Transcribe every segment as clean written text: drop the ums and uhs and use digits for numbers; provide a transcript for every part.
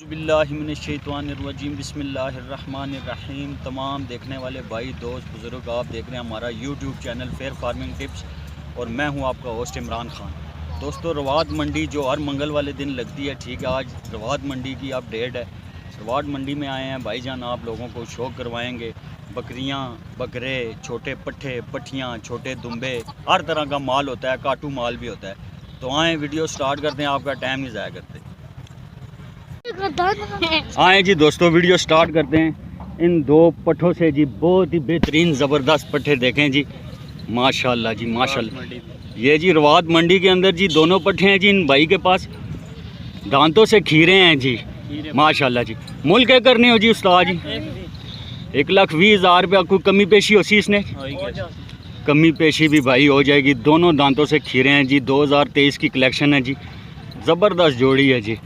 बिस्मिल्लाहिर्रहमानिर्रहीम बिस्मिल्लाहिर्रहमानिर्रहीम। तमाम देखने वाले भाई दोस्त बुज़ुर्ग, आप देख रहे हैं हमारा YouTube channel fair farming tips और मैं हूं आपका होस्ट इमरान खान। दोस्तों, रवाद मंडी जो हर मंगल वाले दिन लगती है, ठीक है, आज रवाद मंडी की अपडेट है। रवाद मंडी में आए हैं भाईजान, आप लोगों को शौक करवाएंगे। बकरियां, बकरे, छोटे पट्ठे, पट्ठियाँ, छोटे दुम्बे, हर तरह का माल होता है, काटू माल भी होता है। तो आएँ वीडियो स्टार्ट करते हैं, आपका टाइम नहीं ज़ाया करते। आए जी दोस्तों, वीडियो स्टार्ट करते हैं। इन दो पट्ठों से जी बहुत ही बेहतरीन ज़बरदस्त पट्ठे देखें जी, माशाल्लाह जी माशाल्लाह। ये जी रवाद मंडी के अंदर जी दोनों पट्ठे हैं जी इन भाई के पास, दांतों से खीरे हैं जी माशाल्लाह जी। मुल क्या करने हो जी उस्ताद जी? 1,20,000 रुपया। कोई कमी पेशी होसी इसने? कमी पेशी भी भाई हो जाएगी। दोनों दांतों से खीरे हैं जी, 2023 की कलेक्शन है जी। ज़बरदस्त जोड़ी है जी,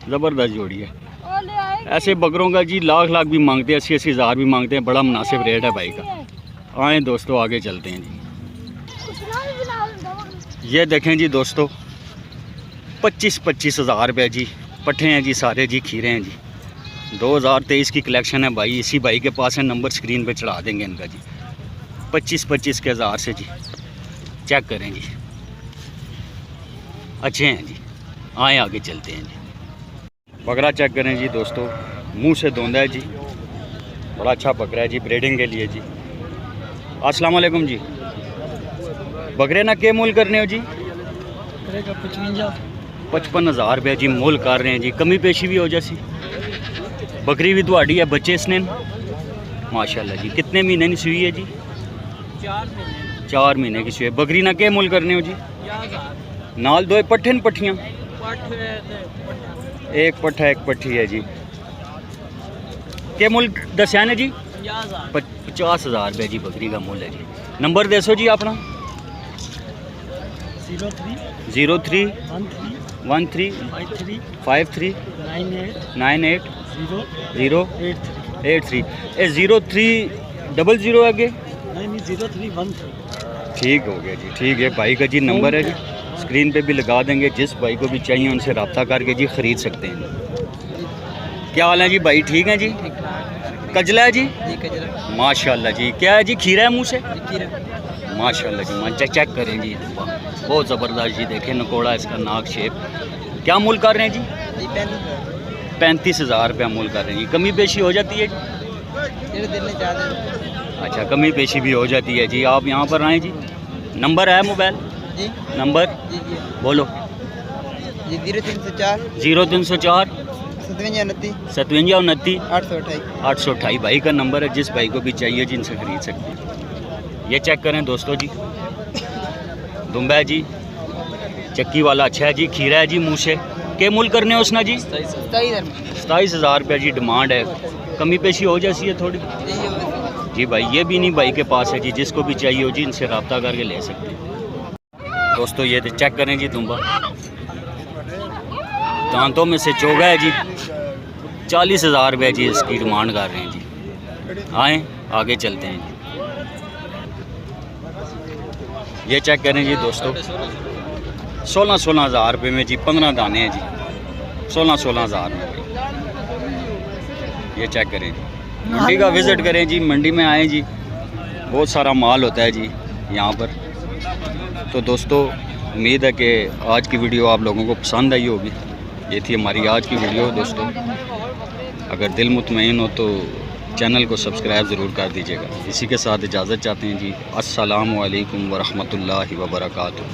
ज़बरदस्त जोड़ी है। ऐसे बकरों का जी लाख भी मांगते हैं, 80-80 हज़ार भी मांगते हैं। बड़ा मुनासिब रेट है भाई का। आएँ दोस्तों आगे चलते हैं जी। ये देखें जी दोस्तों, 25-25 हज़ार रुपये जी पट्ठे हैं जी, सारे जी खीरे हैं जी। 2023 की कलेक्शन है भाई, इसी भाई के पास है। नंबर स्क्रीन पे चढ़ा देंगे इनका जी। 25-25 के हज़ार से जी, चेक करें जी, अच्छे हैं जी। आएँ आगे चलते हैं जी। बकरा चेक करें जी दोस्तों, मुंह से धोंदा है जी, बड़ा अच्छा बकरा है जी, ब्रीडिंग के लिए जी। अस्सलाम वालेकुम जी। बकरे ना के मोल करने हो जी? 55 हज़ार रुपये जी मोल कर रहे हैं जी। कमी पेशी भी हो जैसी। बकरी भी तुहाड़ी है, बच्चे इसने माशाल्लाह जी। कितने महीने की सुई है जी? 4 महीने की सुई है। बकरी ना के मोल करने हो जी? नाल दो पट्ठे न पट्ठियाँ? एक पट्ठा एक पट्ठी है जी। के मुल दसिया ने जी? 50 हज़ार रुपये जी बकरी का मूल है जी। नंबर दसो जी अपना। 03 13 53 98 083। 0300 आगे? नहीं, 0313। ठीक हो गया जी, ठीक है। भाई का जी नंबर है जी, स्क्रीन पे भी लगा देंगे। जिस भाई को भी चाहिए उनसे रब्ता करके जी ख़रीद सकते हैं। क्या हाल है जी भाई? ठीक है जी। कजला है जी? माशाल्लाह जी। क्या है जी? खीरा है मुँह से? माशाल्लाह जी। मैं चेक करें जी, बहुत ज़बरदस्त जी। देखें नकोड़ा इसका, नाक शेप। क्या मूल कर रहे हैं जी? 35 हज़ार रुपया मूल कर रहे हैं जी। कमी पेशी हो जाती है जी? अच्छा, कमी पेशी भी हो जाती है जी। आप यहाँ पर आएँ जी। नंबर है मोबाइल जी? नंबर जी बोलो। 0304 5729 828। 828 भाई का नंबर है। जिस भाई को भी चाहिए जिनसे खरीद सकते हैं। ये चेक करें दोस्तों जी, दुम्बा है जी, चक्की वाला अच्छा है जी। खीरा है जी मुँह से। के मूल करने हो उसना जी? 27 हज़ार रुपया जी डिमांड है। कमी पेशी हो जैसी है थोड़ी जी भाई। ये भी नहीं भाई के पास है जी, जिसको भी चाहिए हो जी इनसे रब्ता करके ले सकते हैं दोस्तों। ये चेक करें जी दुम्बा, दांतों में से चोगा है जी। 40 हज़ार रुपये जी इसकी डिमांड कर रहे हैं जी। आएँ आगे चलते हैं जी। ये चेक करें जी दोस्तों, 16 हज़ार रुपये में जी 15 दाने हैं जी। 16 हज़ार में। ये चेक करें जी। मंडी का विज़िट करें जी, मंडी में आएँ जी, बहुत सारा माल होता है जी यहाँ पर। तो दोस्तों, उम्मीद है कि आज की वीडियो आप लोगों को पसंद आई होगी। ये थी हमारी आज की वीडियो दोस्तों। अगर दिल मुतमईन हो तो चैनल को सब्सक्राइब ज़रूर कर दीजिएगा। इसी के साथ इजाज़त चाहते हैं जी। अस्सलामु अलैकुम व रहमतुल्लाहि व बरकातुहू।